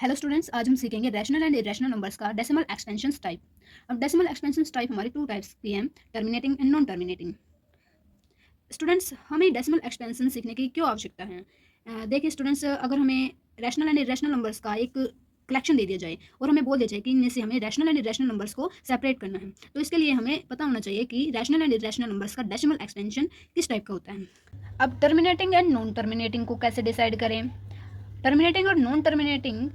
Hello students, आज हम सीखेंगे रैशनल एंड इरेशनल नंबर्स का डेसिमल एक्सपेंशंस टाइप। अब डेसिमल एक्सपेंशंस टाइप हमारी टू टाइप्स की हैं, terminating and non terminating. Students, हमें डेसिमल एक्सपेंशन सीखने की क्यों आवश्यकता है? देखिए स्टूडेंट्स, अगर हमें रैशनल एंड इरेशनल नंबर्स का एक कलेक्शन दे दिया जाए और हमें बोल दिया जाए कि इनमें से हमें रैशनल एंड इरेशनल नंबर्स को सेपरेट करना है, तो इसके लिए हमें पता होना चाहिए कि रैशनल एंड इरेशनल नंबर्स का डेसिमल एक्सपेंशन किस टाइप का होता है। अब टर्मिनेटिंग एंड नॉन टर्मिनेटिंग को कैसे डिसाइड करें? टर्मिनेटिंग और नॉन टर्मिनेटिंग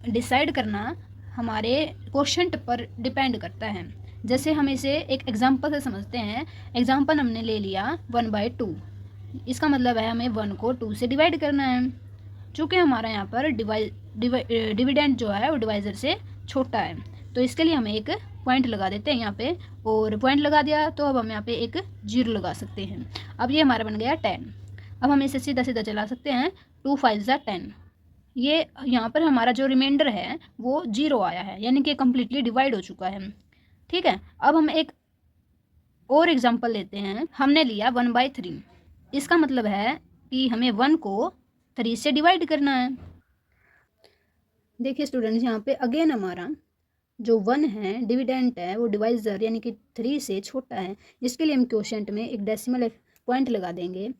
डिसाइड करना हमारे क्वेश्चन पर डिपेंड करता है। जैसे हम इसे एक एग्जांपल से समझते हैं। एग्जांपल हमने ले लिया 1/2। इसका मतलब है हमें 1 को 2 से डिवाइड करना है। चूँकि हमारा यहाँ पर डिविडेंड जो है वो डिवाइज़र से छोटा है, तो इसके लिए हमें एक पॉइंट लगा देते हैं यहाँ पे। और पॉइंट लगा दिया तो अब हम यहाँ पे एक 0 लगा सकते हैं। अब ये हमारा बन गया 10। अब हम इसे सीधा सीधा चला सकते हैं। 2 5 ज़ा 10। ये यहाँ पर हमारा जो रिमाइंडर है वो 0 आया है, यानी कि कम्प्लीटली डिवाइड हो चुका है। ठीक है, अब हम एक और एग्जांपल लेते हैं। हमने लिया 1/3। इसका मतलब है कि हमें 1 को 3 से डिवाइड करना है। देखिए स्टूडेंट्स, यहाँ पे अगेन हमारा जो 1 है डिविडेंट है वो डिवाइजर यानी कि 3 से छोटा है, जिसके लिए हम क्वोशिएंट में एक डेसिमल पॉइंट लगा देंगे।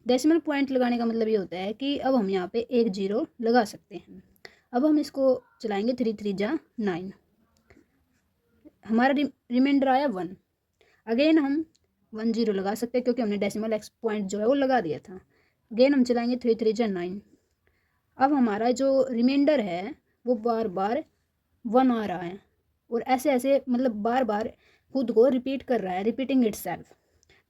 डेसिमल पॉइंट लगाने का मतलब ये होता है कि अब हम यहाँ पे एक 0 लगा सकते हैं। अब हम इसको चलाएंगे। 3 3 जा 9। हमारा रिमाइंडर आया 1। अगेन हम 1 0 लगा सकते हैं क्योंकि हमने डेसिमल एक्स पॉइंट जो है वो लगा दिया था। अगेन हम चलाएंगे। 3 3 जा 9। अब हमारा जो रिमाइंडर है वो बार बार 1 आ रहा है और ऐसे ऐसे मतलब बार बार खुद को रिपीट कर रहा है, रिपीटिंग इटसेल्फ।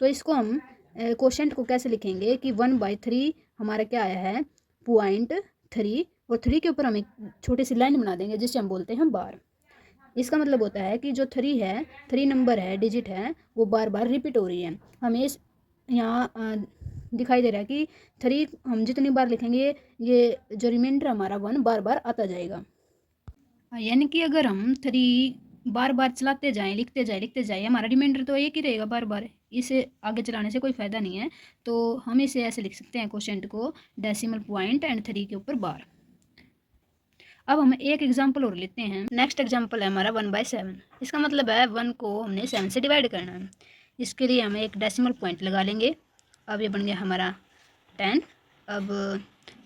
तो इसको हम क्वोशिएंट को कैसे लिखेंगे कि 1/3 हमारा क्या आया है 0.3, और 3 के ऊपर हम एक छोटी सी लाइन बना देंगे जिसे हम बोलते हैं बार। इसका मतलब होता है कि जो 3 है, 3 नंबर है, डिजिट है, वो बार बार रिपीट हो रही है। हमें इस यहाँ दिखाई दे रहा है कि 3 हम जितनी बार लिखेंगे ये जो रिमाइंडर हमारा 1 बार बार आता जाएगा। यानी कि अगर हम 3 बार बार चलाते जाएं, लिखते जाएं, हमारा रिमाइंडर तो एक ही रहेगा बार बार। इसे आगे चलाने से कोई फ़ायदा नहीं है। तो हम इसे ऐसे लिख सकते हैं क्वोशिएंट को डेसिमल पॉइंट एंड 3 के ऊपर बार। अब हम एक एग्जांपल और लेते हैं। नेक्स्ट एग्जांपल है हमारा 1/7। इसका मतलब है 1 को हमने 7 से डिवाइड करना है। इसके लिए हम एक डेसिमल पॉइंट लगा लेंगे। अब ये बन गया हमारा 10। अब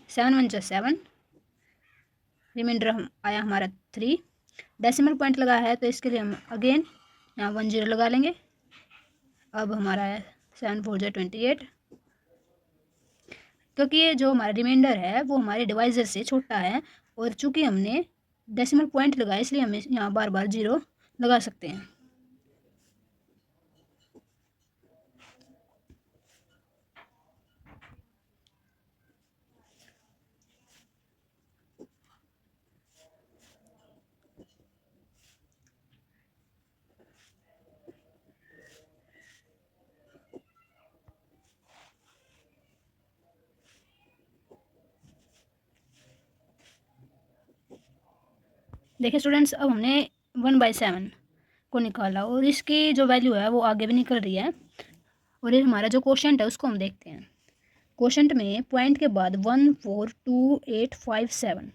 7 1 जा 7। रिमाइंडर हम आया हमारा 3। डेसिमल पॉइंट लगा है तो इसके लिए हम अगेन यहाँ 1 0 लगा लेंगे। अब हमारा है 7 4 जा 28। क्योंकि ये जो हमारा रिमाइंडर है वो हमारे डिवाइजर से छोटा है और चूंकि हमने डेसिमल पॉइंट लगाया इसलिए हम यहाँ बार बार 0 लगा सकते हैं। देखिए स्टूडेंट्स, अब हमने 1/7 को निकाला और इसकी जो वैल्यू है वो आगे भी निकल रही है। और ये हमारा जो क्वोशिएंट है उसको हम देखते हैं। क्वोशिएंट में पॉइंट के बाद 1 4 2 8 5 7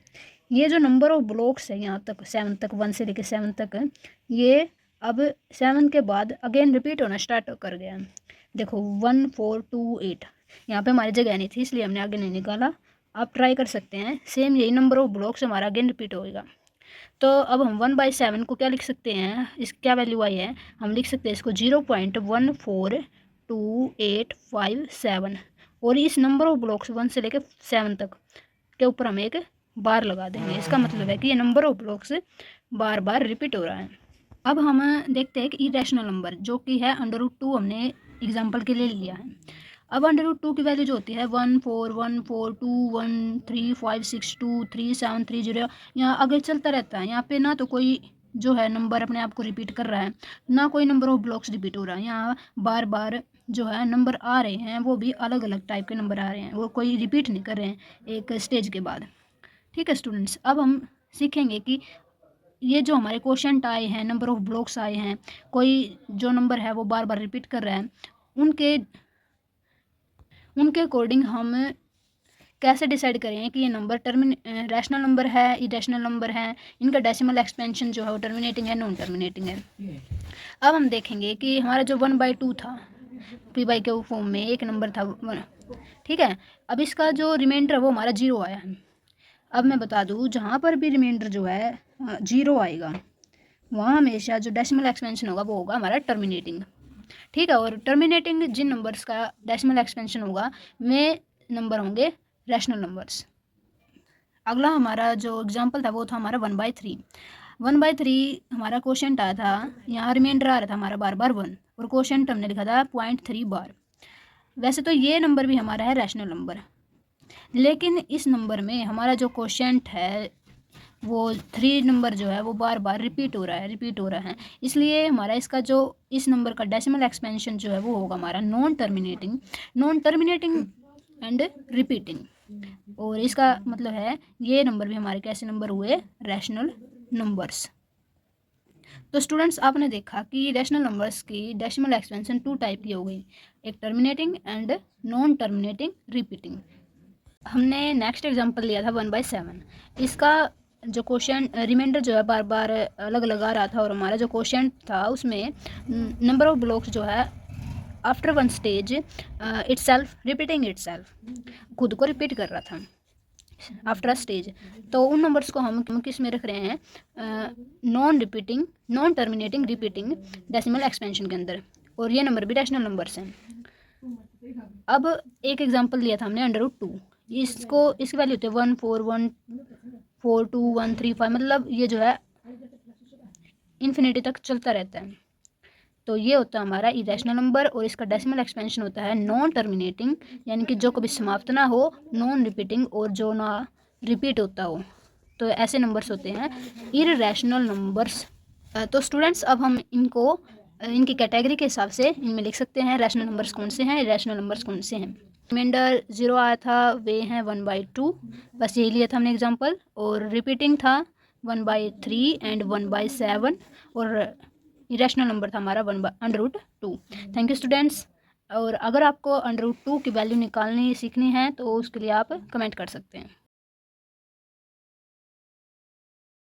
ये जो नंबर ऑफ ब्लॉक्स है यहाँ तक 7 तक, 1 से लेकर 7 तक, ये अब 7 के बाद अगेन रिपीट होना स्टार्ट कर गया। देखो 1 4 2 8 यहाँ पे हमारी जगह नहीं थी इसलिए हमने आगे नहीं निकाला। आप ट्राई कर सकते हैं, सेम यही नंबर ऑफ ब्लॉक्स हमारा अगेन रिपीट होएगा। तो अब हम 1/7 को क्या लिख सकते हैं, इस क्या वैल्यू आई है, हम लिख सकते हैं इसको 0.14285 और इस नंबर ऑफ ब्लॉक्स 1 से लेकर 7 तक के ऊपर हम एक बार लगा देंगे। इसका मतलब है कि ये number of blocks bar bar repeat हो रहा है। अब हम देखते हैं कि इरेशनल नंबर जो कि है √2 हमने एग्जाम्पल के लिए लिया है। अब √2 की वैल्यू जो होती है 1 4 1 4 2 1 3 5 6 2 3 7 3 0, यहाँ आगे चलता रहता है। यहाँ पे ना तो कोई जो है नंबर अपने आप को रिपीट कर रहा है, ना कोई नंबर ऑफ ब्लॉक्स रिपीट हो रहा है। यहाँ बार बार जो है नंबर आ रहे हैं वो भी अलग अलग टाइप के नंबर आ रहे हैं, वो कोई रिपीट नहीं कर रहे हैं एक स्टेज के बाद। ठीक है स्टूडेंट्स, अब हम सीखेंगे कि ये जो हमारे क्वोशिएंट आए हैं, नंबर ऑफ ब्लॉक्स आए हैं, कोई जो नंबर है वो बार बार रिपीट कर रहा है, उनके अकॉर्डिंग हम कैसे डिसाइड करें कि ये नंबर रैशनल नंबर है, इरेशनल नंबर है, इनका डेसिमल एक्सपेंशन जो है वो टर्मिनेटिंग है, नॉन टर्मिनेटिंग है। अब हम देखेंगे कि हमारा जो 1/2 था p/q फॉर्म में एक नंबर था 1, ठीक है। अब इसका जो रिमाइंडर है वो हमारा 0 आया है। अब मैं बता दूँ, जहाँ पर भी रिमाइंडर जो है 0 आएगा वहाँ हमेशा जो डेसिमल एक्सपेंशन होगा वो होगा हमारा टर्मिनेटिंग, ठीक है। और टर्मिनेटिंग जिन नंबर्स का डेसिमल एक्सपेंशन होगा वे नंबर होंगे रैशनल नंबर्स। अगला हमारा जो एग्जांपल था वो था हमारा 1/3। 1/3 हमारा क्वोशंट आया था, यहाँ रिमाइंडर आ रहा था हमारा बार बार 1 और क्वोशंट हमने लिखा था 0.3 बार। वैसे तो ये नंबर भी हमारा है रैशनल नंबर, लेकिन इस नंबर में हमारा जो क्वोशंट है वो 3 नंबर जो है वो बार बार रिपीट हो रहा है, इसलिए हमारा इसका जो इस नंबर का डेसिमल एक्सपेंशन जो है वो होगा हमारा नॉन टर्मिनेटिंग एंड रिपीटिंग। और इसका मतलब है ये नंबर भी हमारे कैसे नंबर हुए, रैशनल नंबर्स। तो स्टूडेंट्स आपने देखा कि रैशनल नंबर्स की डेसिमल एक्सपेंशन 2 टाइप की हो गई, एक terminating and non terminating repeating. हमने नेक्स्ट एग्जांपल लिया था 1/7। इसका जो क्वेश्चन रिमाइंडर जो है बार बार अलग अलग आ रहा था और हमारा जो क्वेश्चन था उसमें नंबर ऑफ ब्लॉक्स जो है after one stage itself repeating itself, खुद को रिपीट कर रहा था आफ्टर अ स्टेज। तो उन नंबर्स को हम किस में रख रहे हैं, non terminating repeating decimal expansion के अंदर, और ये नंबर भी रैशनल नंबर्स हैं। अब एक एग्जांपल लिया था हमने √2, इसकी वैल्यू होती है 1 4 1 4 2 1 3 5, मतलब ये जो है इन्फिनिटी तक चलता रहता है। तो ये होता है हमारा इरेशनल नंबर और इसका डेसिमल एक्सपेंशन होता है नॉन टर्मिनेटिंग, यानी कि जो कभी समाप्त ना हो, नॉन रिपीटिंग और जो ना रिपीट होता हो। तो ऐसे नंबर्स होते हैं इररेशनल नंबर्स। तो स्टूडेंट्स अब हम इनकी कैटेगरी के हिसाब से इनमें लिख सकते हैं रैशनल नंबर्स कौन से हैं, इरेशनल नंबर्स कौन से हैं। रिमाइंडर 0 आया था वे हैं 1/2, बस यही लिया था हमने एग्जांपल। और रिपीटिंग था 1/3 एंड 1/7, और इरेशनल नंबर था हमारा √2। Thank you students. और अगर आपको √2 की वैल्यू निकालनी सीखनी है तो उसके लिए आप कमेंट कर सकते हैं।